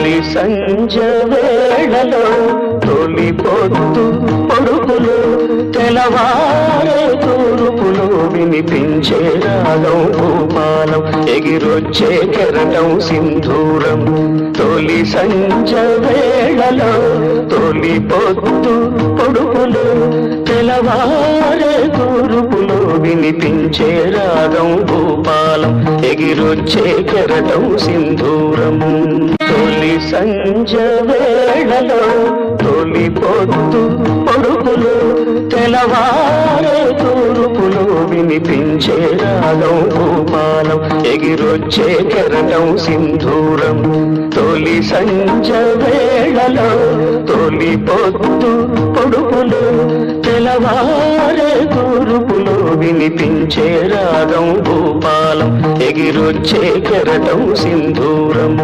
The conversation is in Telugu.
తొలి సంజ వేళలో తొలి పొద్దు పొడుపులు తెలవారే తూర్పులు వినిపించే రాగం భూపాలం ఎగిరొచ్చే కెరటం సింధూరం తొలి సంజ వేళలో తొలి పొద్దు పొడుపులు తెలవారే తూర్పులు వినిపించే రాగం భూపాలం ఎగిరొచ్చే కెరటం సింధూరం తొలి సంజ వేళలో తొలి పొద్దు పొడుపులు తెలవారే తూర్పులు వినిపించే రాగం భూపాలం ఎగిరొచ్చే కెరటం సింధూరం తొలి సంజ వేళలో తొలి పొద్దు పొడుపులు తెలవారే తూర్పులు వినిపించే రాగం భూపాలం ఎగిరొచ్చే కెరటం సింధూరం